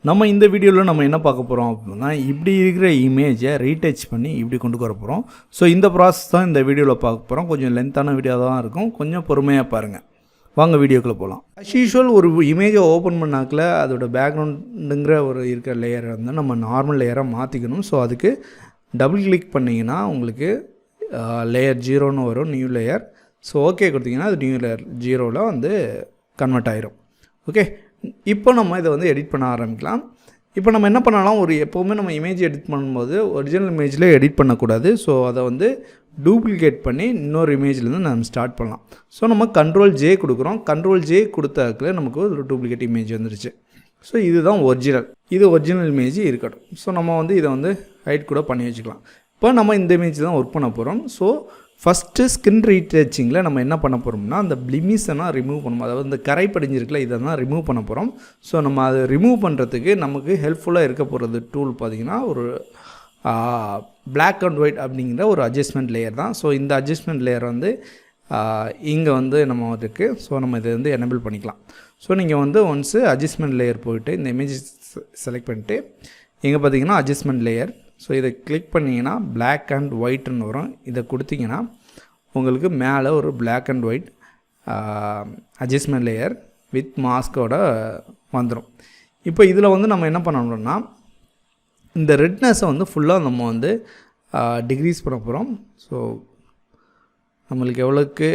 நம்ம இந்த வீடியோவில் நம்ம என்ன பார்க்க போகிறோம் அப்படின்னா, இப்படி இருக்கிற இமேஜை ரீடச் பண்ணி இப்படி கொண்டு வர போகிறோம். ஸோ இந்த ப்ராசஸ் தான் இந்த வீடியோவில் பார்க்க போகிறோம். கொஞ்சம் லென்த்தான வீடியோ தான் இருக்கும், கொஞ்சம் பொறுமையாக பாருங்கள். வாங்க வீடியோக்குள்ளே போகலாம். அஸ் யூஷுவல் ஒரு இமேஜை ஓப்பன் பண்ணாக்கில் அதோட பேக்ரவுண்டுங்கிற ஒரு இருக்கிற லேயரை வந்து நம்ம நார்மல் லேயராக மாற்றிக்கணும். ஸோ அதுக்கு டபுள் கிளிக் பண்ணிங்கன்னா உங்களுக்கு லேயர் 0ன்னு வரும், நியூ லேயர். ஸோ ஓகே கொடுத்தீங்கன்னா அது நியூ லேயர் 0வில் வந்து கன்வெர்ட் ஆயிரும். ஓகே, இப்போ நம்ம இதை வந்து எடிட் பண்ண ஆரம்பிக்கலாம். இப்போ நம்ம என்ன பண்ணலாம், எப்போவுமே நம்ம இமேஜ் எடிட் பண்ணும்போது ஒரிஜினல் இமேஜில் எடிட் பண்ணக்கூடாது. ஸோ அதை வந்து டூப்ளிகேட் பண்ணி இன்னொரு இமேஜ்லேருந்து நம்ம ஸ்டார்ட் பண்ணலாம். ஸோ நம்ம Ctrl+J கொடுக்குறோம். Ctrl+J கொடுத்தாக்கில் நமக்கு ஒரு டூப்ளிகேட் இமேஜ் வந்துருச்சு. ஸோ இதுதான் ஒரிஜினல், இது ஒரிஜினல் இமேஜ் இருக்கட்டும். ஸோ நம்ம வந்து இதை வந்து ஹைட் கூட பண்ணி வச்சுக்கலாம். இப்போ நம்ம இந்த இமேஜ் தான் ஒர்க் பண்ண போகிறோம். ஸோ ஃபஸ்ட்டு ஸ்கின் ரீடச்சிங்கில் நம்ம என்ன பண்ண போகிறோம்னா, அந்த பிளிமிஸெல்லாம் ரிமூவ் பண்ணணும். அதாவது இந்த கரை படிஞ்சிருக்குல, இதை தான் ரிமூவ் பண்ண போகிறோம். ஸோ நம்ம அதை ரிமூவ் பண்ணுறதுக்கு நமக்கு ஹெல்ப்ஃபுல்லாக இருக்க போகிறது டூல் பார்த்திங்கன்னா ஒரு Black and White அப்படிங்கிற ஒரு அட்ஜஸ்ட்மெண்ட் லேயர் தான். ஸோ இந்த அட்ஜஸ்ட்மெண்ட் லேயர் வந்து இங்கே வந்து நம்ம இருக்குது. ஸோ நம்ம இதை வந்து எனேபிள் பண்ணிக்கலாம். ஸோ நீங்கள் வந்து ஒன்ஸு அட்ஜஸ்ட்மெண்ட் லேயர் போய்ட்டு இந்த இமேஜ் செலக்ட் பண்ணிட்டு இங்கே பார்த்தீங்கன்னா அட்ஜஸ்ட்மெண்ட் லேயர். ஸோ இதை கிளிக் பண்ணிங்கன்னா Black and Whiteன்னு வரும். இதை கொடுத்தீங்கன்னா உங்களுக்கு மேலே ஒரு Black and White adjustment layer with மாஸ்கோட வந்துடும். இப்போ இதில் வந்து நம்ம என்ன பண்ணணும்னா, இந்த ரெட்னஸை வந்து ஃபுல்லாக நம்ம வந்து டிக்ரீஸ் பண்ண போகிறோம். ஸோ நம்மளுக்கு எவ்வளோக்கு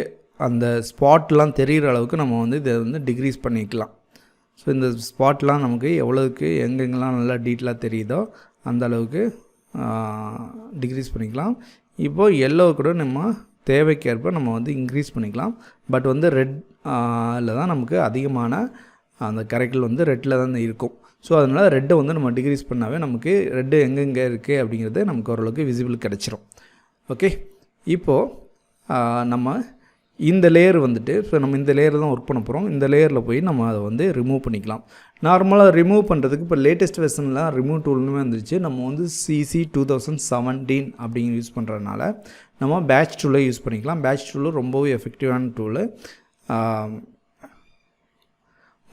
அந்த ஸ்பாட்லாம் தெரிகிற அளவுக்கு நம்ம வந்து இதை வந்து டிக்ரீஸ் பண்ணிக்கலாம். ஸோ இந்த ஸ்பாட்லாம் நமக்கு எவ்வளோக்கு எங்கெங்கெல்லாம் நல்லா டீட்டெயிலாக தெரியுதோ அந்த அளவுக்கு டிக்ரீஸ் பண்ணிக்கலாம். இப்போது எல்லோ கூட நம்ம தேவைக்கேற்ப நம்ம வந்து இன்க்ரீஸ் பண்ணிக்கலாம். பட் வந்து ரெட்டில் தான் நமக்கு அதிகமான அந்த கரைகள் வந்து ரெட்டில் தான் இருக்கும். ஸோ அதனால் ரெட்டை வந்து நம்ம டிக்ரீஸ் பண்ணாவே நமக்கு ரெட்டு எங்கெங்கே இருக்குது அப்படிங்கிறது நமக்கு ஓரளவுக்கு விசிபிள் கிடச்சிரும். ஓகே, இப்போது நம்ம இந்த லேயர் வந்துட்டு, ஸோ நம்ம இந்த லேயர் தான் ஒர்க் பண்ண போகிறோம். இந்த லேயரில் போய் நம்ம அதை வந்து ரிமூவ் பண்ணிக்கலாம். நார்மலாக ரிமூவ் பண்ணுறதுக்கு இப்போ லேட்டஸ்ட் வெர்ஷன்லாம் ரிமூவ் டூல்னுமே வந்துருச்சு. நம்ம வந்து CC 2017 அப்படிங்கிற யூஸ் பண்ணுறதுனால நம்ம பேட்ச் டூலை யூஸ் பண்ணிக்கலாம். பேட்ச் டூலு ரொம்பவே எஃபெக்டிவான டூலு.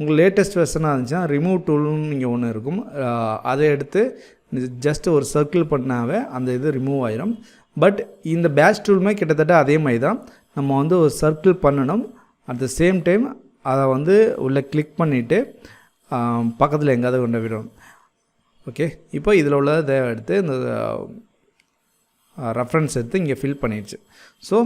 உங்களுக்கு லேட்டஸ்ட் வெர்ஷனாக இருந்துச்சுன்னா ரிமூவ் டூல்னு இங்கே ஒன்று இருக்கும். அதை எடுத்து ஜஸ்ட் ஒரு சர்க்கிள் பண்ணாவே அந்த இது ரிமூவ் ஆயிரும். பட் இந்த பேட்ச் டூலுமே கிட்டத்தட்ட அதே மாதிரி தான். நம்ம வந்து ஒரு சர்க்கிள் பண்ணணும். அட் த சேம் டைம் அதை வந்து உள்ளே கிளிக் பண்ணிவிட்டு பக்கத்தில் எங்கேயாவது கொண்டு விடணும். ஓகே, இப்போ இதில் உள்ளதை எடுத்து இந்த ரெஃபரன்ஸ் எடுத்து இங்கே ஃபில் பண்ணிடுச்சு. ஸோ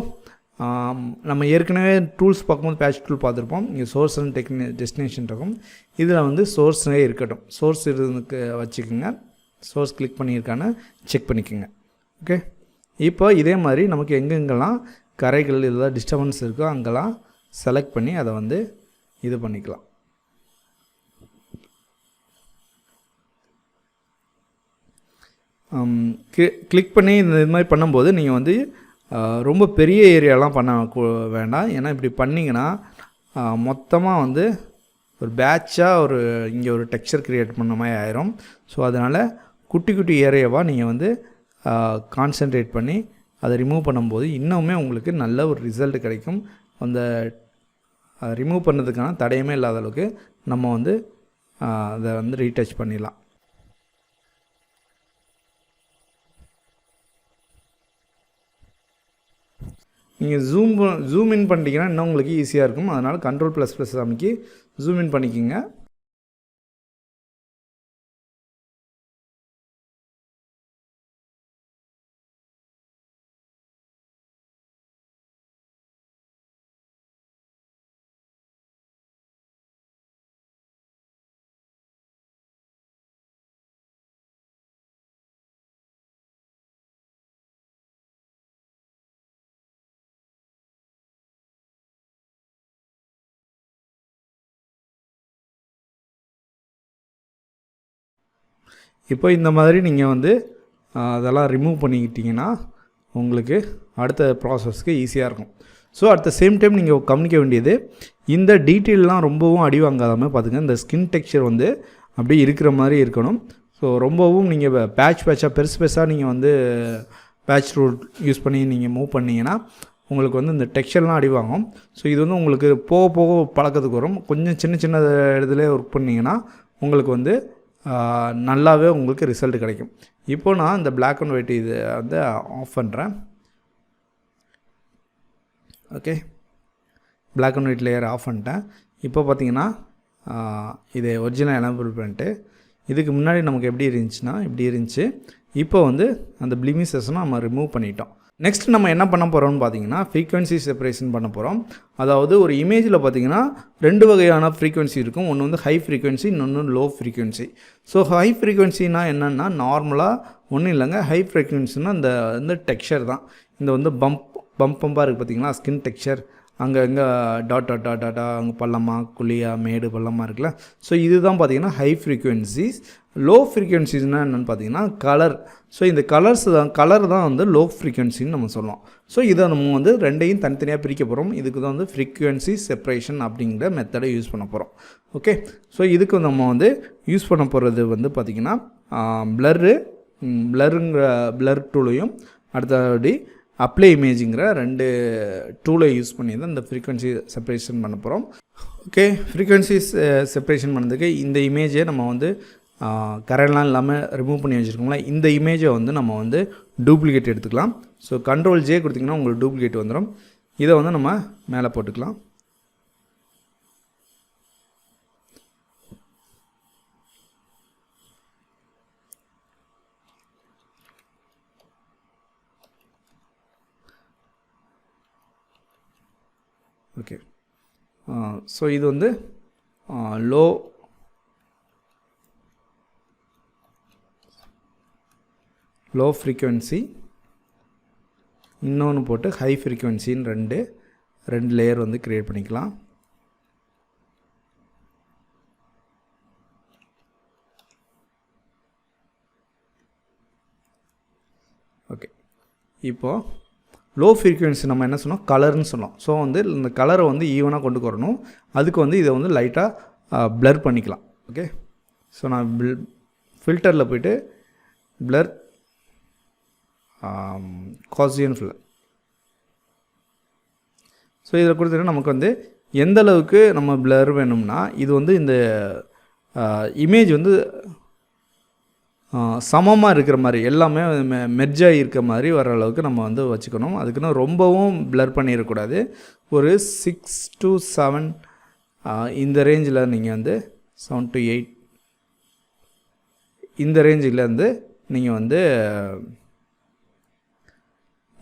நம்ம ஏற்கனவே டூல்ஸ் பார்க்கும்போது பேட்ச் டூல் பார்த்துருப்போம். இங்கே சோர்ஸ் அண்ட் டெஸ்டினேஷன் இருக்கும். இதில் வந்து சோர்ஸே இருக்கட்டும். சோர்ஸ் இதுக்கு வச்சுக்கோங்க. சோர்ஸ் கிளிக் பண்ணியிருக்கான்னு செக் பண்ணிக்கோங்க. ஓகே, இப்போ இதே மாதிரி நமக்கு எங்கெங்கெல்லாம் கரைகள் இதெல்லாம் டிஸ்டர்பன்ஸ் இருக்கோ அங்கெல்லாம் செலக்ட் பண்ணி அதை வந்து இது பண்ணிக்கலாம். கிளிக் பண்ணி இது மாதிரி பண்ணும்போது நீங்கள் வந்து ரொம்ப பெரிய ஏரியாலாம் பண்ண வேண்டாம். ஏன்னா இப்படி பண்ணிங்கன்னா மொத்தமாக வந்து ஒரு பேட்சாக இங்கே ஒரு டெக்ஸ்சர் க்ரியேட் பண்ண மாதிரி ஆயிரும். ஸோ அதனால் குட்டி குட்டி ஏரியாவாக நீங்கள் வந்து கான்சென்ட்ரேட் பண்ணி அதை ரிமூவ் பண்ணும்போது இன்னுமே உங்களுக்கு நல்ல ஒரு ரிசல்ட் கிடைக்கும். அந்த ரிமூவ் பண்ணுறதுக்கான தடையுமே இல்லாத அளவுக்கு நம்ம வந்து அதை வந்து ரீடச் பண்ணிடலாம். நீங்கள் ஜூம் இன் பண்ணிட்டீங்கன்னா இன்னும் உங்களுக்கு ஈஸியாக இருக்கும். அதனால் Ctrl++ அமைக்கி ஜூம் இன் பண்ணிக்கோங்க. இப்போ இந்த மாதிரி நீங்கள் வந்து அதெல்லாம் ரிமூவ் பண்ணிக்கிட்டிங்கன்னா உங்களுக்கு அடுத்த ப்ராசஸ்க்கு ஈஸியாக இருக்கும். So at the same time நீங்கள் கவனிக்க வேண்டியது, இந்த டீட்டெயிலெலாம் ரொம்பவும் அடி வாங்காதாமல் பார்த்துங்க. இந்த ஸ்கின் டெக்ஸ்சர் வந்து அப்படியே இருக்கிற மாதிரி இருக்கணும். ஸோ ரொம்பவும் நீங்கள் பேட்சாக பெருசாக நீங்கள் வந்து பேட்ச் ரூல் யூஸ் பண்ணி நீங்கள் மூவ் பண்ணிங்கன்னா உங்களுக்கு வந்து இந்த டெக்ஸ்சர்லாம் அடி வாங்கும். ஸோ இது வந்து உங்களுக்கு போக போக பழக்கத்துக்கு வரும். கொஞ்சம் சின்ன இடத்துல ஒர்க் பண்ணிங்கன்னா உங்களுக்கு வந்து நல்லாவே உங்களுக்கு ரிசல்ட் கிடைக்கும். இப்போது நான் இந்த Black and White இது வந்து ஆஃப் பண்ணுறேன். Okay, Black and White layer off பண்ணிட்டேன். இப்போ பார்த்தீங்கன்னா இது ஒரிஜினல் எனேபிள் பண்ணிட்டு இதுக்கு முன்னாடி நமக்கு எப்படி இருந்துச்சுன்னா இப்படி இருந்துச்சு. இப்போ வந்து அந்த ப்ளீமிஷஸை நம்ம ரிமூவ் பண்ணிட்டோம். நெக்ஸ்ட் நம்ம என்ன பண்ண போகிறோம்னு பார்த்தீங்கன்னா ஃப்ரீக்வன்சி செப்பரேஷன் பண்ண போகிறோம். அதாவது ஒரு இமேஜில் பார்த்தீங்கன்னா 2 வகையான ஃப்ரீக்வன்சி இருக்கும். ஒன்று வந்து ஹை ஃப்ரீக்வன்சி, இன்னொன்று லோ ஃப்ரீக்வன்சி. ஸோ ஹை ஃப்ரீக்வன்சினா என்னென்னா நார்மலாக ஒன்றும் இல்லைங்க. ஹை ஃப்ரீக்வன்சினா இந்த வந்து டெக்ஸ்சர் தான். இந்த வந்து பம்பாக இருக்குது பார்த்தீங்களா, ஸ்கின் டெக்ஸ்சர். அங்கே எங்கே டாட்டா அங்கே பள்ளமாக குழியாக மேடு பள்ளமாக இருக்குல்ல. ஸோ இதுதான் பார்த்தீங்கன்னா ஹை ஃப்ரீக்வன்சிஸ். லோ ஃப்ரீக்வன்சிஸ்னால் என்னென்னு பார்த்தீங்கன்னா கலர். ஸோ இந்த கலர் தான் வந்து லோ ஃப்ரீக்வன்சின்னு நம்ம சொல்லலாம். ஸோ இதை நம்ம வந்து ரெண்டையும் தனித்தனியாக பிரிக்க போகிறோம். இதுக்கு தான் வந்து ஃப்ரீக்வன்சி செப்பரேஷன் அப்படிங்கிற மெத்தடை யூஸ் பண்ண போகிறோம். ஓகே, ஸோ இதுக்கு நம்ம வந்து யூஸ் பண்ண போகிறது வந்து பார்த்திங்கன்னா பிளர் டூலையும் அடுத்தபடி அப்ளை இமேஜிங்கிற 2 டூலை யூஸ் பண்ணி தான் இந்த ஃப்ரீக்வன்சி செப்பரேஷன் பண்ண போகிறோம். ஓகே, ஃப்ரீக்வன்சி செப்பரேஷன் பண்ணதுக்கு இந்த இமேஜை நம்ம வந்து கரெக்ட்லாம் இல்லாமல் ரிமூவ் பண்ணி வச்சுருக்கோங்களா, இந்த இமேஜை வந்து நம்ம வந்து டூப்ளிகேட் எடுத்துக்கலாம். ஸோ Ctrl J கொடுத்திங்கன்னா உங்களுக்கு டூப்ளிகேட் வந்துடும். இதை வந்து நம்ம மேலே போட்டுக்கலாம். ஓகே, ஸோ இது வந்து லோ ஃப்ரீக்வன்சி, இன்னொன்று போட்டு ஹை ஃப்ரீக்வன்சின்னு ரெண்டு லேயர் வந்து க்ரியேட் பண்ணிக்கலாம். ஓகே, இப்போது லோ ஃப்ரீக்வன்சி நம்ம என்ன சொன்னோம், கலர்னு சொன்னோம். ஸோ வந்து இந்த கலரை வந்து ஈவனாக கொண்டு வரணும். அதுக்கு வந்து இதை வந்து லைட்டாக பிளர் பண்ணிக்கலாம். ஓகே, ஸோ நான் ஃபில்டரில் போய்ட்டு பிளர் காசியன் ஃபில்லர். ஸோ இதில் கொடுத்துட்டு நமக்கு வந்து எந்த அளவுக்கு நம்ம பிளர் வேணும்னா இது வந்து இந்த இமேஜ் வந்து சமமாக இருக்கிற மாதிரி எல்லாமே மெர்ஜாகி இருக்கிற மாதிரி வர அளவுக்கு நம்ம வந்து வச்சுக்கணும். அதுக்குன்னு ரொம்பவும் பிளர் பண்ணிடக்கூடாது. ஒரு 6 to 7 இந்த ரேஞ்சில் நீங்கள் வந்து 7 to 8 இந்த ரேஞ்சிலேருந்து நீங்கள் வந்து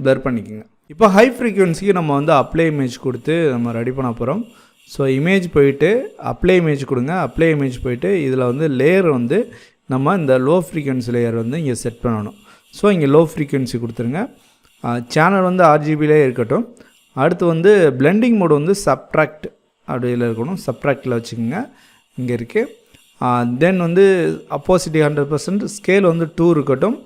பிளர் பண்ணிக்கோங்க. இப்போ ஹை ஃப்ரீக்வன்சிக்கு நம்ம வந்து அப்ளை இமேஜ் கொடுத்து நம்ம ரெடி பண்ண போகிறோம். ஸோ இமேஜ் போயிட்டு அப்ளை இமேஜ் கொடுங்க. அப்ளை இமேஜ் போயிட்டு இதில் வந்து லேயர் வந்து நம்ம இந்த லோ ஃப்ரீக்வன்சி லேயர் வந்து இங்கே செட் பண்ணணும். ஸோ இங்கே லோ ஃப்ரீக்வன்சி கொடுத்துருங்க. சேனல் வந்து RGBலே இருக்கட்டும். அடுத்து வந்து பிளெண்டிங் மோடு வந்து சப்ட்ராக்ட் அப்படியில் இருக்கணும். சப்ட்ராக்டில் வச்சுக்கோங்க, இங்கே இருக்குது. தென் வந்து அப்போசிட்டி 100%, ஸ்கேல் வந்து 2 இருக்கட்டும்.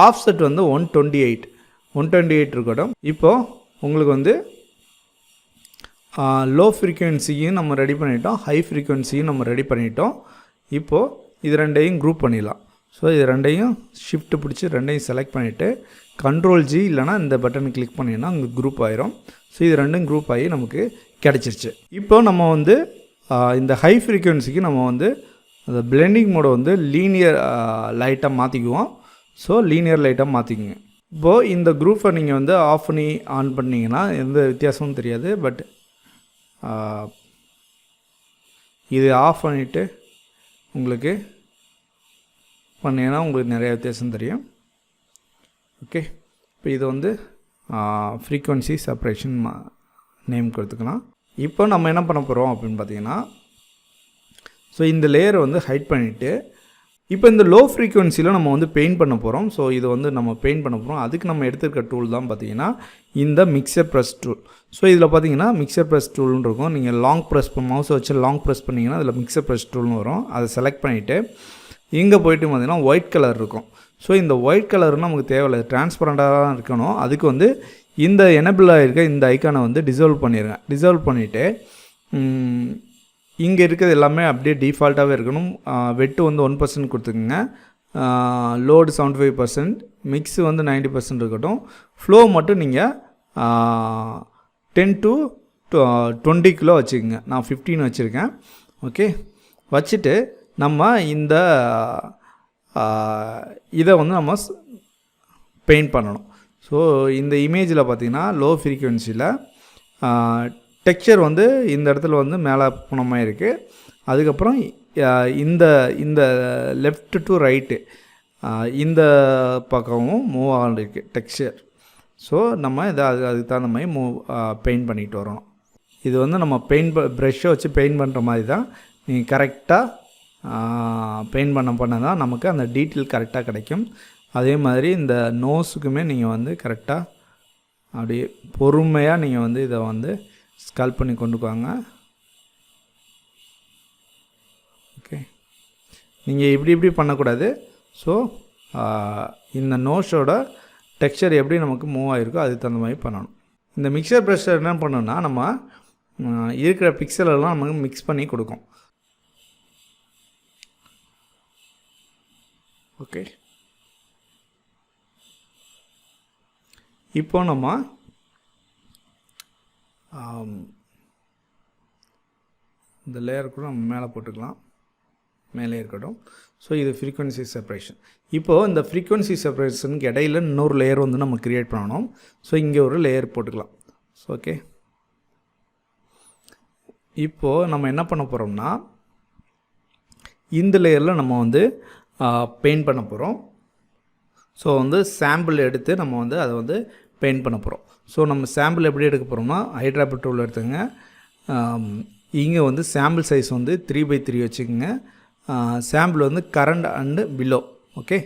ஆஃப்செட் வந்து 128 இருக்கட்டும். இப்போது உங்களுக்கு வந்து லோ ஃப்ரீக்வன்சியும் நம்ம ரெடி பண்ணிட்டோம், ஹை ஃப்ரீக்வன்சியும் நம்ம ரெடி பண்ணிட்டோம். இப்போது இது ரெண்டையும் குரூப் பண்ணிடலாம். ஸோ இது ரெண்டையும் ஷிஃப்ட் பிடிச்சி ரெண்டையும் செலக்ட் பண்ணிவிட்டு Ctrl G இல்லைனா இந்த பட்டன் கிளிக் பண்ணிங்கன்னா அங்கே குரூப் ஆயிரும். ஸோ இது ரெண்டும் குரூப் ஆகி நமக்கு கிடச்சிருச்சு. இப்போ நம்ம வந்து இந்த ஹை ஃப்ரீக்வன்சிக்கு நம்ம வந்து அந்த பிளெண்டிங் மோடை வந்து லீனியர் லைட்டாக மாற்றிக்குவோம். ஸோ லீனியர் லைட்டாக மாற்றிக்குங்க. இப்போது இந்த குரூப்பை நீங்கள் வந்து ஆஃப் பண்ணி ஆன் பண்ணிங்கன்னா எந்த வித்தியாசமும் தெரியாது. பட் இது ஆஃப் பண்ணிவிட்டு உங்களுக்கு பண்ணிங்கன்னா உங்களுக்கு நிறைய வித்தியாசம் தெரியும். ஓகே, இப்போ இது வந்து ஃப்ரீக்வன்சி செப்பரேஷன் நேம் கொடுத்துக்கலாம். இப்போ நம்ம என்ன பண்ண போகிறோம் அப்படின்னு பார்த்தீங்கன்னா, ஸோ இந்த லேயரை வந்து ஹைட் பண்ணிவிட்டு இப்போ இந்த லோ ஃப்ரீக்வன்சியில் நம்ம வந்து பெயிண்ட் பண்ண போகிறோம். ஸோ இதை வந்து நம்ம பெயிண்ட் பண்ண போகிறோம். அதுக்கு நம்ம எடுத்துருக்க டூல் தான் பார்த்தீங்கன்னா இந்த மிக்சர் ப்ரெஸ் டூல். ஸோ இதில் பார்த்தீங்கன்னா மிக்சர் ப்ரெஸ் டூல்னு இருக்கும். நீங்கள் லாங் ப்ரெஸ் மவுஸை வச்சு லாங் ப்ரெஸ் பண்ணிங்கன்னா அதில் மிக்சர் ப்ரெஸ் டூல்னு வரும். அதை செலக்ட் பண்ணிவிட்டு இங்கே போய்ட்டு பார்த்தீங்கன்னா ஒயிட் கலர் இருக்கும். ஸோ இந்த ஒயிட் கலர்னால் நமக்கு தேவையில்லை, டிரான்ஸ்பரண்ட்டாக தான் இருக்கணும். அதுக்கு வந்து இந்த எனேபிள் ஆகிருக்க இந்த ஐக்கானை வந்து டிசால்வ் பண்ணிடுங்க. டிசால்வ் பண்ணிவிட்டு இங்கே இருக்கிறது எல்லாமே அப்படியே டிஃபால்ட்டாகவே இருக்கணும். வெட்டு வந்து 1% கொடுத்துக்குங்க. லோடு 75%, மிக்ஸு வந்து 90% இருக்கட்டும். ஃப்ளோ மட்டும் நீங்கள் 10 to 20 கிலோ வச்சுக்கோங்க. நான் 15 வச்சுருக்கேன். ஓகே, வச்சுட்டு நம்ம இந்த இதை வந்து நம்ம பெயிண்ட் பண்ணணும். ஸோ இந்த இமேஜில் பார்த்திங்கன்னா லோ ஃப்ரீக்குவென்சியில் டெக்ஸ்சர் வந்து இந்த இடத்துல வந்து மேலே போன மாதிரி இருக்குது. அதுக்கப்புறம் இந்த இந்த லெஃப்ட் டு ரைட்டு இந்த பக்கமும் மூவ் ஆகிருக்கு டெக்ஸ்சர். ஸோ நம்ம இதை அதுக்கு தகுந்த மாதிரி பெயிண்ட் பண்ணிட்டு வரணும். இது வந்து நம்ம ப்ரெஷ்ஷை வச்சு பெயிண்ட் பண்ணுற மாதிரி தான். நீங்கள் கரெக்டாக பெயிண்ட் பண்ண தான் நமக்கு அந்த டீட்டெயில் கரெக்டாக கிடைக்கும். அதே மாதிரி இந்த நோஸுக்குமே நீங்கள் வந்து கரெக்டாக அப்படியே பொறுமையாக நீங்கள் வந்து இதை வந்து ஸ்கல்ப் பண்ணி கொண்டு போவாங்க. ஓகே, நீங்கள் இப்படி பண்ணக்கூடாது. ஸோ இந்த நோஸோட டெக்ஸ்சர் எப்படி நமக்கு மூவ் ஆகிருக்கோ அதுக்கு தகுந்த மாதிரி பண்ணணும். இந்த மிக்சர் ப்ரெஷ்ஷர் என்ன பண்ணணும்னா நம்ம இருக்கிற பிக்சலெல்லாம் நமக்கு மிக்ஸ் பண்ணி கொடுக்கும். ஓகே, இப்போ நம்ம இந்த லேயர் கூட நம்ம மேலே போட்டுக்கலாம், மேலே இருக்கட்டும். ஸோ இது ஃப்ரீக்வன்சி செப்பரேஷன். இப்போது இந்த ஃப்ரீக்வன்சி செப்பரேஷனுக்கு இடையில் இன்னொரு லேயர் வந்து நம்ம க்ரியேட் பண்ணணும். ஸோ இங்கே ஒரு லேயர் போட்டுக்கலாம். ஸோ ஓகே, இப்போது நம்ம என்ன பண்ண போகிறோம்னா இந்த லேயரில் நம்ம வந்து பெயிண்ட் பண்ண போகிறோம். ஸோ வந்து சாம்பிள் எடுத்து நம்ம வந்து அதை வந்து பெயிண்ட் பண்ண போகிறோம். ஸோ நம்ம சாம்பிள் எப்படி எடுக்க போகிறோம்னா ஹைட்ராபிக் டூல் எடுத்துங்க. இங்கே வந்து சாம்பிள் சைஸ் வந்து 3x3 வச்சுக்கோங்க. சாம்பிள் வந்து கரண்ட் அண்டு பிலோ. ஓகே,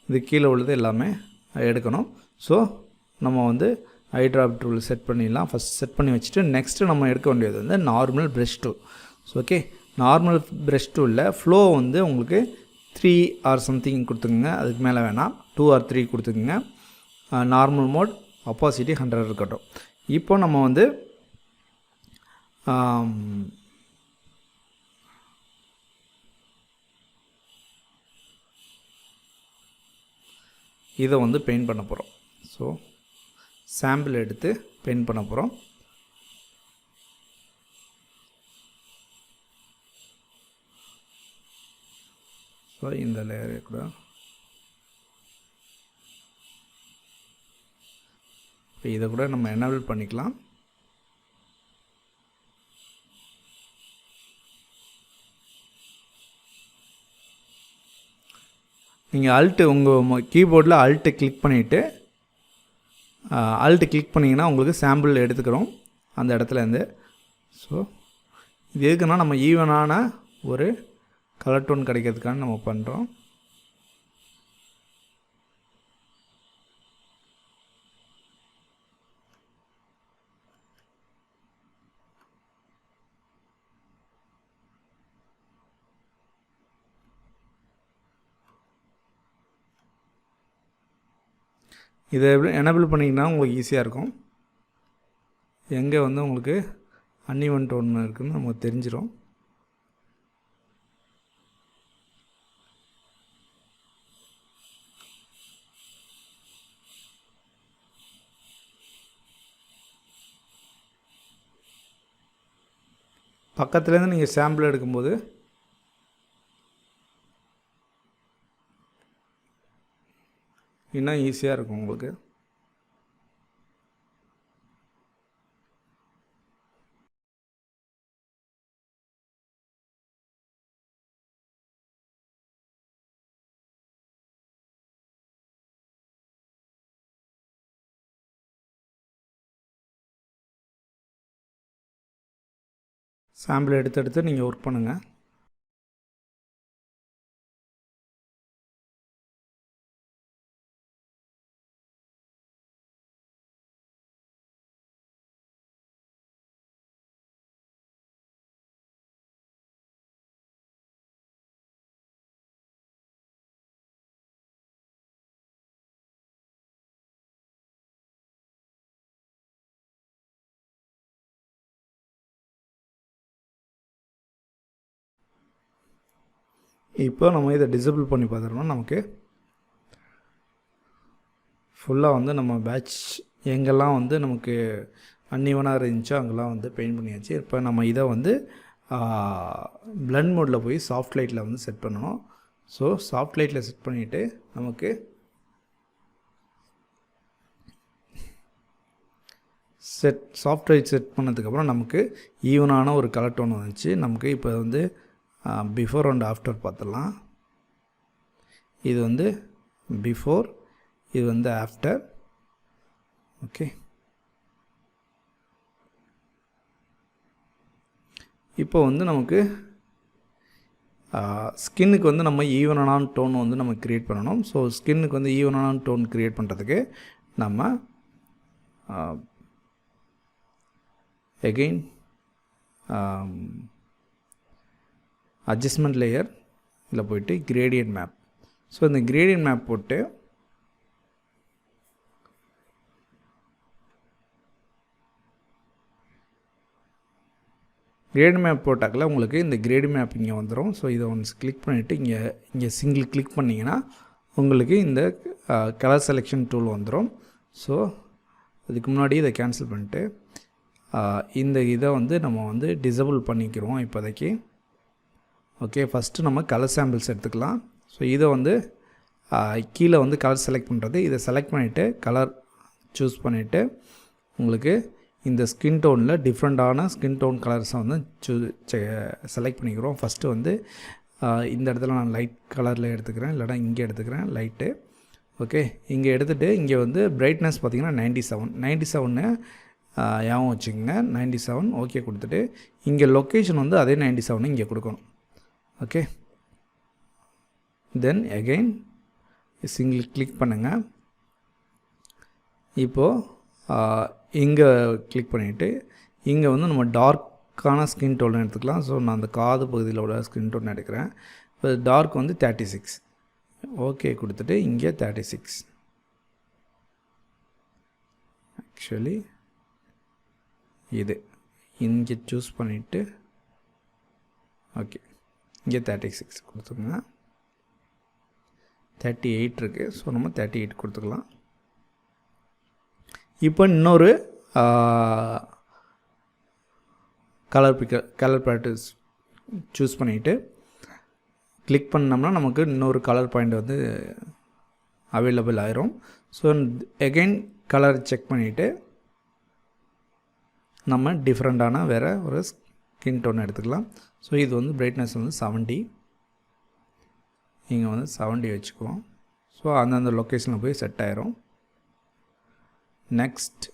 இது கீழே உள்ளது எல்லாமே எடுக்கணும். ஸோ நம்ம வந்து ஹைட்ராபிக் டூல் செட் பண்ணிடலாம். ஃபஸ்ட் செட் பண்ணி வச்சுட்டு நெக்ஸ்ட்டு நம்ம எடுக்க வேண்டியது வந்து normal brush tool. So okay, normal brush டூலில் ஃப்ளோ வந்து உங்களுக்கு 3 ஆர் சம்திங் கொடுத்துக்குங்க. அதுக்கு மேலே வேணாம், 2 ஆர் 3 கொடுத்துக்குங்க. நார்மல் மோட், அப்பாசிட்டி 100 இருக்கட்டும். இப்போ நம்ம வந்து இதை வந்து பெயிண்ட் பண்ண போகிறோம். ஸோ சாம்பிள் எடுத்து பெயிண்ட் பண்ண போகிறோம். ஸோ இந்த லேயரை கூட இதை கூட நம்ம எனேபிள் பண்ணிக்கலாம். நீங்கள் அல்ட்டு உங்கள் கீபோர்டில் அல்ட்டு கிளிக் பண்ணிவிட்டு கிளிக் பண்ணிங்கன்னா உங்களுக்கு சாம்பிள் எடுத்துக்கிறோம் அந்த இடத்துலேருந்து. ஸோ இது எதுக்குன்னா நம்ம ஈவனான ஒரு கலர் டோன் கிடைக்கிறதுக்கான நம்ம பண்ணுறோம். இதை எனேபிள் பண்ணிங்கன்னா உங்களுக்கு ஈஸியாக இருக்கும். எங்கே வந்து உங்களுக்கு அன்இவன் டோன் இருக்குதுன்னு நமக்கு தெரிஞ்சிடும். பக்கத்துலேருந்து நீங்கள் சாம்பிள் எடுக்கும்போது இன்னும் ஈஸியாக இருக்கும் உங்களுக்கு. சாம்பிள் எடுத்து நீங்கள் ஒர்க் பண்ணுங்கள். இப்போ நம்ம இதை டிசபிள் பண்ணி பார்த்துட்டோம்னா நமக்கு ஃபுல்லாக வந்து நம்ம பேட்ச் எங்கெல்லாம் வந்து நமக்கு அன்இவனாக இருந்துச்சோ அங்கெல்லாம் வந்து பெயிண்ட் பண்ணியாச்சு. இப்போ நம்ம இதை வந்து blend மோடில் போய் சாஃப்ட் லைட்டில் வந்து செட் பண்ணணும். ஸோ சாஃப்ட் லைட்டில் செட் பண்ணிவிட்டு நமக்கு சாஃப்ட் லைட் செட் பண்ணதுக்கப்புறம் நமக்கு ஈவனான ஒரு கலர் டோன் வந்துச்சு. நமக்கு இப்போ வந்து பிஃபோர் அண்ட் ஆஃப்டர் பார்த்துடலாம். இது வந்து பிஃபோர், இது வந்து ஆஃப்டர். ஓகே, இப்போ வந்து நமக்கு ஸ்கின்னுக்கு வந்து நம்ம ஈவனான டோன் வந்து நம்ம க்ரியேட் பண்ணணும். ஸோ ஸ்கின்னுக்கு வந்து ஈவனான டோன் க்ரியேட் பண்ணுறதுக்கு நம்ம எகெயின் அட்ஜஸ்ட்மெண்ட் லேயர் இதில் போய்ட்டு கிரேடியன்ட் மேப். ஸோ இந்த கிரேடியன்ட் மேப் போட்டு கிரேட் மேப் போட்டாக்கில் உங்களுக்கு இந்த கிரேட் மேப் இங்கே வந்துடும். ஸோ இதை ஒன்ஸ் கிளிக் பண்ணிவிட்டு இங்கே சிங்கிள் கிளிக் பண்ணிங்கன்னா உங்களுக்கு இந்த கலர் செலெக்ஷன் டூல் வந்துடும். ஸோ அதுக்கு முன்னாடி இதை கேன்சல் பண்ணிட்டு இந்த இதை வந்து நம்ம வந்து டிசபிள் பண்ணிக்கிறோம் இப்போதைக்கு. ஓகே, ஃபஸ்ட்டு நம்ம கலர் சாம்பிள்ஸ் எடுத்துக்கலாம். ஸோ இதை வந்து கீழே வந்து கலர் செலக்ட் பண்ணுறது, இதை செலக்ட் பண்ணிவிட்டு கலர் சூஸ் பண்ணிவிட்டு உங்களுக்கு இந்த ஸ்கின் டோனில் டிஃப்ரெண்ட்டான ஸ்கின் டோன் கலர்ஸை வந்து செலக்ட் பண்ணிக்கிறோம். ஃபஸ்ட்டு வந்து இந்த இடத்துல நான் லைட் கலரில் எடுத்துக்கிறேன், இல்லைனா இங்கே எடுத்துக்கிறேன் லைட்டு. ஓகே, இங்கே எடுத்துகிட்டு இங்கே வந்து பிரைட்னஸ் பார்த்திங்கன்னா 97 ஞாபகம் வச்சுக்கோங்க, 97. ஓகே கொடுத்துட்டு இங்கே லொக்கேஷன் வந்து அதே 97 இங்கே கொடுக்கணும். Okay, then again single click பண்ணுங்கள். இப்போது இங்கே கிளிக் பண்ணிவிட்டு இங்கே வந்து நம்ம டார்க்கான ஸ்கின் டோன் எடுத்துக்கலாம். ஸோ நான் அந்த காது பகுதியில் உள்ள ஸ்கின் டோன் எடுக்கிறேன். இப்போ டார்க் வந்து 36. ஓகே கொடுத்துட்டு இங்கே 36. ஆக்சுவலி இது இங்கே சூஸ் பண்ணிவிட்டு ஓகே இங்கே 36 கொடுத்துருங்க. 38 இருக்குது. ஸோ நம்ம 38 கொடுத்துக்கலாம். இப்போ இன்னொரு கலர் பேலட் சூஸ் பண்ணிவிட்டு கிளிக் பண்ணோம்னா நமக்கு இன்னொரு கலர் பாயிண்ட் வந்து அவைலபிள் ஆயிரும். ஸோ எகெயின் கலர் செக் பண்ணிவிட்டு நம்ம டிஃப்ரெண்ட்டான வேறு ஒரு ஸ்கின் டோன் எடுத்துக்கலாம். ஸோ இது வந்து பிரைட்னஸ் வந்து 70, இங்கே வந்து 70 வச்சுக்குவோம். ஸோ அந்தந்த லொக்கேஷனில் போய் செட் ஆயிரும். நெக்ஸ்ட்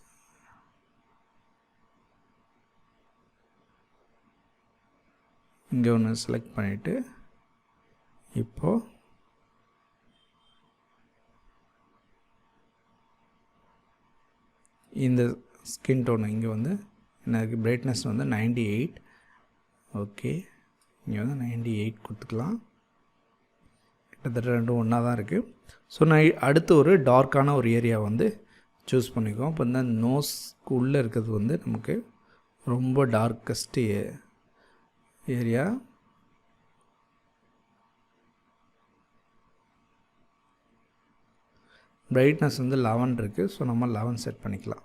இங்கே ஒன்று செலக்ட் பண்ணிவிட்டு இப்போது இந்த ஸ்கின் டோன் இங்கே வந்து எனக்கு பிரைட்னஸ் வந்து 98. ஓகே, இங்கே வந்து 98 கொடுத்துக்கலாம். கிட்டத்தட்ட ரெண்டும் ஒன்றா தான் இருக்குது. ஸோ நான் அடுத்து ஒரு டார்க்கான ஒரு ஏரியா வந்து சூஸ் பண்ணிக்குவோம். இப்போ இந்த நோஸ்க்கு உள்ளே இருக்கிறது வந்து நமக்கு ரொம்ப டார்க்கஸ்ட் ஏரியா. பிரைட்னஸ் வந்து 11 இருக்குது. ஸோ நம்ம 11 செட் பண்ணிக்கலாம்.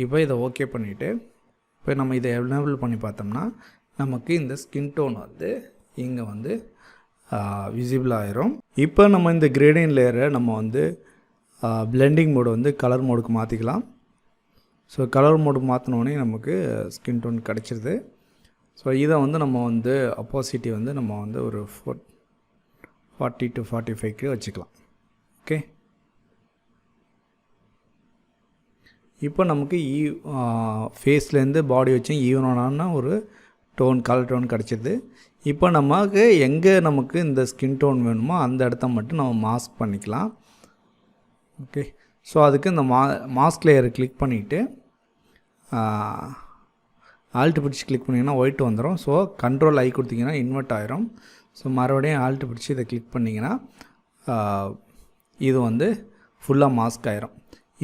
இப்போ இதை ஓகே பண்ணிவிட்டு இப்போ நம்ம இதை எனேபிள் பண்ணி பார்த்தோம்னா நமக்கு இந்த ஸ்கின் டோன் வந்து இங்கே வந்து விசிபிள் ஆயிரும். இப்போ நம்ம இந்த கிரேடியன்ட் லேயரை நம்ம வந்து பிளெண்டிங் மோடு வந்து கலர் மோடுக்கு மாற்றிக்கலாம். ஸோ கலர் மோடு மாற்றினோடனே நமக்கு ஸ்கின் டோன் கிடச்சிருது. ஸோ இதை வந்து நம்ம வந்து அப்பாசிட்டி வந்து நம்ம வந்து ஒரு 40 to 45க்கு வச்சுக்கலாம். ஓகே, இப்போ நமக்கு ஃபேஸ்லேருந்து பாடி வச்சு ஈவனான ஒரு கலர் டோன் கிடச்சிது. இப்போ நமக்கு எங்கே நமக்கு இந்த ஸ்கின் டோன் வேணுமோ அந்த இடத்த மட்டும் நம்ம மாஸ்க் பண்ணிக்கலாம். ஓகே, ஸோ அதுக்கு இந்த மாஸ்க் லேயரை கிளிக் பண்ணிவிட்டு ஆல்ட் பிடிச்சி கிளிக் பண்ணிங்கன்னா ஒயிட் வந்துடும். ஸோ கண்ட்ரோல் ஐ கொடுத்திங்கன்னா இன்வெர்ட் ஆயிரும். ஸோ மறுபடியும் ஆல்ட் பிடிச்சி இதை கிளிக் பண்ணிங்கன்னா இது வந்து ஃபுல்லாக மாஸ்க் ஆயிரும்.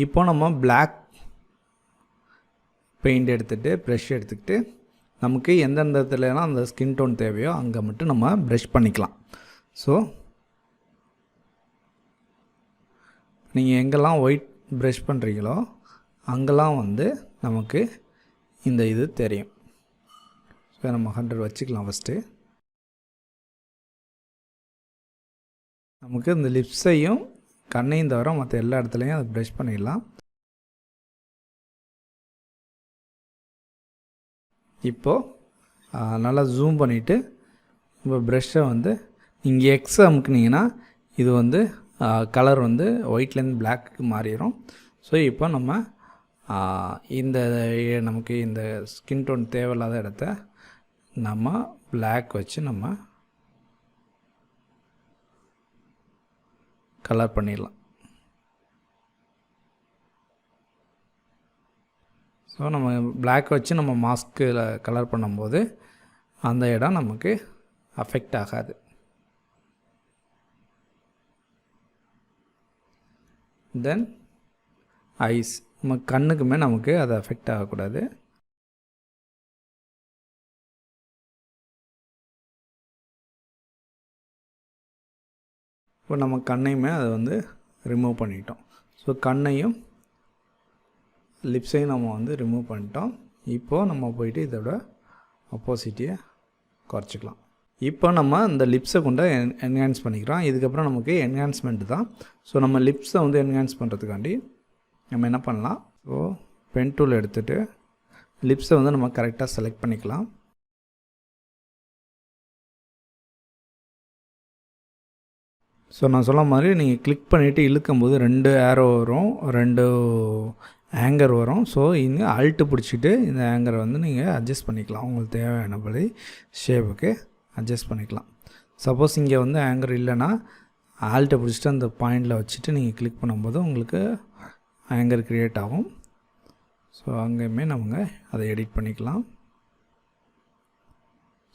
இப்போ நம்ம பிளாக் பெயிண்ட் எடுத்துகிட்டு ப்ரெஷ் எடுத்துக்கிட்டு நமக்கு எந்தெந்த இடத்துலனா அந்த ஸ்கின் டோன் தேவையோ அங்கே மட்டும் நம்ம ப்ரஷ் பண்ணிக்கலாம். ஸோ நீங்கள் எங்கெல்லாம் ஒயிட் ப்ரஷ் பண்ணுறீங்களோ அங்கெல்லாம் வந்து நமக்கு இந்த இது தெரியும். ஸோ இப்போ நம்ம 100 வச்சுக்கலாம். ஃபஸ்ட்டு நமக்கு இந்த லிப்ஸையும் கண்ணையும் தவிர மற்ற எல்லா இடத்துலையும் அதை ப்ரஷ் பண்ணிடலாம். இப்போது நல்லா ஜூம் பண்ணிவிட்டு இப்போ ப்ரெஷ்ஷை வந்து நீங்கள் எக்ஸ் அமுக்குனிங்கன்னா இது வந்து கலர் வந்து ஒயிட்லேருந்து பிளாக்கு மாறிடும். ஸோ இப்போ நம்ம இந்த நமக்கு இந்த ஸ்கின் டோன் தேவையில்லாத இடத்த நம்ம பிளாக் வச்சு நம்ம கலர் பண்ணிடலாம். ஸோ நம்ம பிளாக் வச்சு நம்ம மாஸ்கில் கலர் பண்ணும்போது அந்த இடம் நமக்கு அஃபெக்ட் ஆகாது. தென் ஐஸ், நம்ம கண்ணுக்குமே நமக்கு அது அஃபெக்ட் ஆகக்கூடாது. இப்போ நம்ம கண்ணையுமே அதை வந்து ரிமூவ் பண்ணிட்டோம். ஸோ கண்ணையும் லிப்ஸையும் நம்ம வந்து ரிமூவ் பண்ணிட்டோம். இப்போது நம்ம போயிட்டு இதோட ஆப்போசிட்டியை குறைச்சிக்கலாம். இப்போ நம்ம இந்த லிப்ஸை கொண்டு என்ஹான்ஸ் பண்ணிக்கிறோம். இதுக்கப்புறம் நமக்கு என்ஹான்ஸ்மெண்ட்டு தான். ஸோ நம்ம லிப்ஸை வந்து என்ஹான்ஸ் பண்ணுறதுக்காண்டி நம்ம என்ன பண்ணலாம், ஸோ பென் டூல் எடுத்துகிட்டு லிப்ஸை வந்து நம்ம கரெக்டாக செலக்ட் பண்ணிக்கலாம். ஸோ நான் சொன்ன மாதிரி நீங்கள் கிளிக் பண்ணிவிட்டு இழுக்கும்போது 2 ஏரோ வரும், 2 ஆங்கர் வரும். ஸோ இங்கே அல்ட்டு பிடிச்சிட்டு இந்த ஆங்கரை வந்து நீங்கள் அட்ஜஸ்ட் பண்ணிக்கலாம். உங்களுக்கு தேவையானபடி ஷேப்புக்கு அட்ஜஸ்ட் பண்ணிக்கலாம். சப்போஸ் இங்கே வந்து ஆங்கர் இல்லைன்னா ஆல்ட்டை பிடிச்சிட்டு அந்த பாயிண்டில் வச்சுட்டு நீங்கள் கிளிக் பண்ணும்போது உங்களுக்கு ஆங்கர் க்ரியேட் ஆகும். ஸோ அங்கேயுமே நம்ம அதை எடிட் பண்ணிக்கலாம்.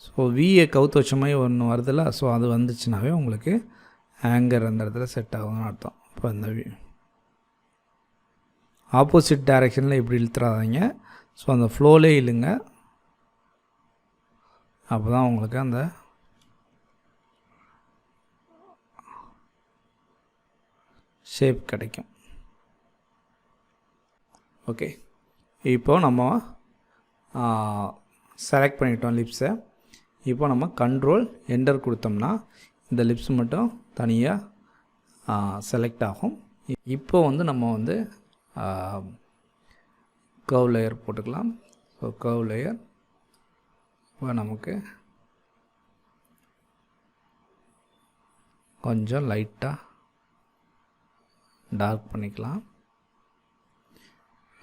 ஸோ விஏ கவுத்து வச்ச மாதிரி ஒன்று வருதில்ல, ஸோ அது வந்துச்சுனாவே உங்களுக்கு ஆங்கர் அந்த இடத்துல செட் ஆகும்னு அர்த்தம். இப்போ இந்த ஆப்போசிட் டைரெக்ஷனில் இப்படி இழுத்துறாதீங்க. ஸோ அந்த ஃப்ளோலே இழுங்க. அப்போ தான் உங்களுக்கு அந்த ஷேப் கிடைக்கும். ஓகே, இப்போது நம்ம செலக்ட் பண்ணிட்டோம் லிப்ஸை. இப்போ நம்ம கண்ட்ரோல் என்டர் கொடுத்தோம்னா இந்த லிப்ஸ் மட்டும் தனியாக செலக்ட் ஆகும். இப்போ வந்து நம்ம வந்து கர்வ் லேயர் போட்டுக்கலாம். ஸோ கர்வ் லேயர் இப்போ நமக்கு கொஞ்சம் லைட்டாக டார்க் பண்ணிக்கலாம்.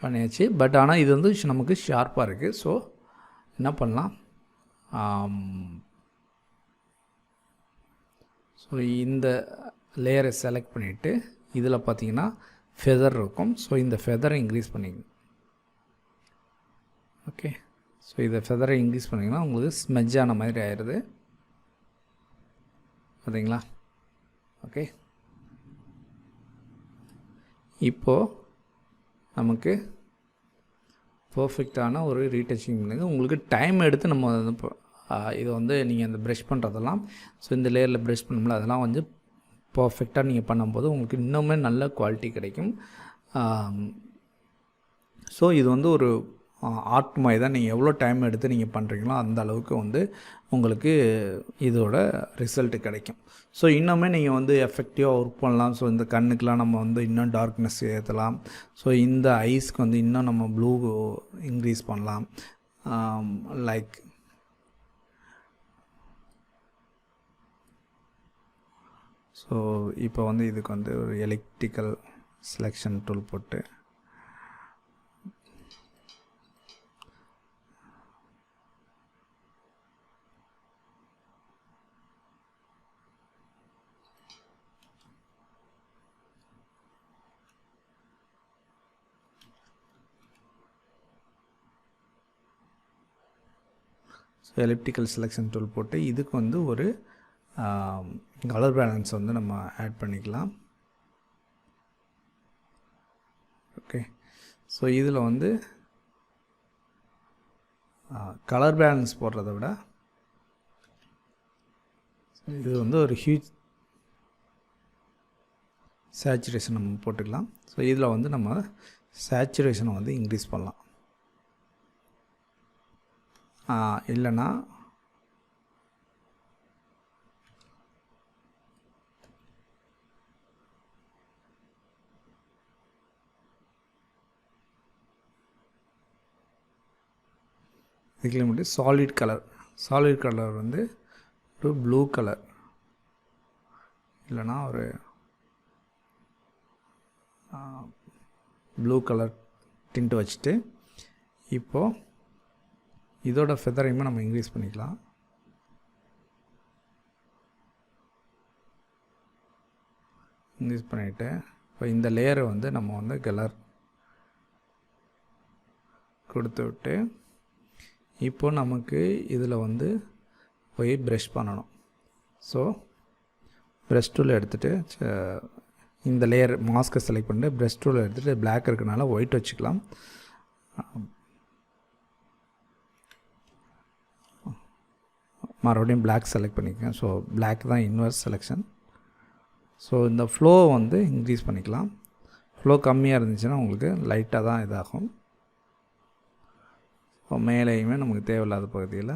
பண்ணியாச்சு. பட் ஆனால் இது வந்து நமக்கு ஷார்ப்பாக இருக்குது. ஸோ என்ன பண்ணலாம், ஸோ இந்த லேயரை செலக்ட் பண்ணிவிட்டு இதில் பார்த்தீங்கன்னா ஃபெதர் இருக்கும். ஸோ இந்த ஃபெதரை இன்க்ரீஸ் பண்ணிக்கணும். ஓகே, ஸோ இதை ஃபெதரை இன்க்ரீஸ் பண்ணிங்கன்னா உங்களுக்கு ஸ்மெஜ்ஜான மாதிரி ஆயிடுது. பார்த்தீங்களா? ஓகே, இப்போது நமக்கு பர்ஃபெக்டான ஒரு ரீடச்சிங் பண்ணுது. உங்களுக்கு டைம் எடுத்து நம்ம இதை வந்து நீங்கள் அந்த ப்ரஷ் பண்ணுறதெல்லாம், ஸோ இந்த லேயரில் ப்ரஷ் பண்ணும்போது அதெல்லாம் வந்து பர்ஃபெக்டாக நீங்கள் பண்ணும்போது உங்களுக்கு இன்னுமே நல்ல குவாலிட்டி கிடைக்கும். ஸோ இது வந்து ஒரு ஆர்ட் மாதிரி தான். நீங்கள் எவ்வளோ டைம் எடுத்து நீங்கள் பண்ணுறீங்களோ அந்த அளவுக்கு வந்து உங்களுக்கு இதோட ரிசல்ட்டு கிடைக்கும். ஸோ இன்னுமே நீங்கள் வந்து எஃபெக்டிவாக ஒர்க் பண்ணலாம். ஸோ இந்த கண்ணுக்கெலாம் நம்ம வந்து இன்னும் டார்க்னஸ் ஏற்றலாம். ஸோ இந்த ஐஸ்க்கு வந்து இன்னும் நம்ம ப்ளூ இன்க்ரீஸ் பண்ணலாம். லைக் ஸோ இப்போ வந்து இதுக்கு வந்து ஒரு எலக்ட்ரிக்கல் செலெக்ஷன் டூல் போட்டு எலிப்டிக்கல் செலெக்ஷன் டூல் போட்டு இதுக்கு வந்து ஒரு கலர் பேலன்ஸ் வந்து நம்ம ஆட் பண்ணிக்கலாம். ஓகே, ஸோ இதில் வந்து கலர் பேலன்ஸ் போடுறத விட இது வந்து ஒரு ஹியூஜ் சேச்சுரேஷன் நம்ம போட்டுக்கலாம். ஸோ இதில் வந்து நம்ம சேச்சுரேஷனை வந்து இன்க்ரீஸ் பண்ணலாம். இல்லைன்னா இதுக்கு மட்டும் சாலிட் கலர் வந்து ஒரு ப்ளூ கலர் இல்லைனா ஒரு ப்ளூ கலர் டிண்ட் வச்சுட்டு இப்போது இதோட ஃபெதரையுமே நம்ம இன்க்ரீஸ் பண்ணிக்கலாம். இன்க்ரீஸ் பண்ணிவிட்டு இப்போ இந்த லேயரை வந்து நம்ம வந்து கலர் கொடுத்து விட்டு இப்போ நமக்கு இதில் வந்து போய் ப்ரஷ் பண்ணணும். ஸோ ப்ரஷ் டூல் எடுத்துகிட்டு இந்த லேயர் மாஸ்க்கை செலக்ட் பண்ணிட்டு ப்ரஷ் டூல் எடுத்துகிட்டு பிளாக் இருக்கனால ஒயிட் வச்சுக்கலாம். மறுபடியும் பிளாக் செலக்ட் பண்ணிக்கேன். ஸோ பிளாக் தான் இன்வெர்ஸ் செலெக்ஷன். ஸோ இந்த ஃப்ளோ வந்து இன்க்ரீஸ் பண்ணிக்கலாம். ஃப்ளோ கம்மியாக இருந்துச்சுன்னா உங்களுக்கு லைட்டாக தான் இதாகும். இப்போ மேலேயுமே நமக்கு தேவையில்லாத பகுதியில்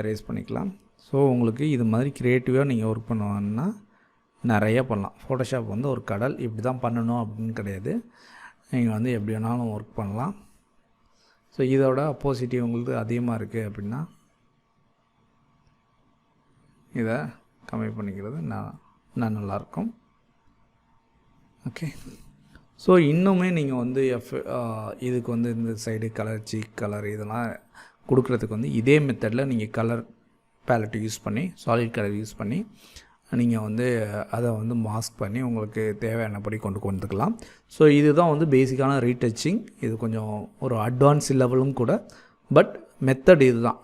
எரேஸ் பண்ணிக்கலாம். ஸோ உங்களுக்கு இது மாதிரி க்ரியேட்டிவாக நீங்கள் ஒர்க் பண்ணுவாங்கன்னா நிறைய பண்ணலாம். ஃபோட்டோஷாப் வந்து ஒரு கடல், இப்படி தான் பண்ணணும் அப்படின்னு கிடையாது. நீங்கள் வந்து எப்படி வேணாலும் ஒர்க் பண்ணலாம். ஸோ இதோட அப்போசிட்டிவ் உங்களுக்கு அதிகமாக இருக்குது அப்படின்னா இதை கம்மி பண்ணிக்கிறது நான் நல்லாயிருக்கும். ஓகே. ஸோ இன்னுமே நீங்கள் வந்து இதுக்கு வந்து இந்த சைடு சீக் கலர் இதெல்லாம் கொடுக்குறதுக்கு வந்து இதே மெத்தடில் நீங்கள் கலர் பேலட் யூஸ் பண்ணி சாலிட் கலர் யூஸ் பண்ணி நீங்கள் வந்து அதை வந்து மாஸ்க் பண்ணி உங்களுக்கு தேவையானபடி கொண்டு வந்துக்கலாம். ஸோ இதுதான் வந்து பேசிக்கான ரீடச்சிங். இது கொஞ்சம் ஒரு அட்வான்ஸ் லெவலும் கூட, பட் மெத்தட் இது தான்.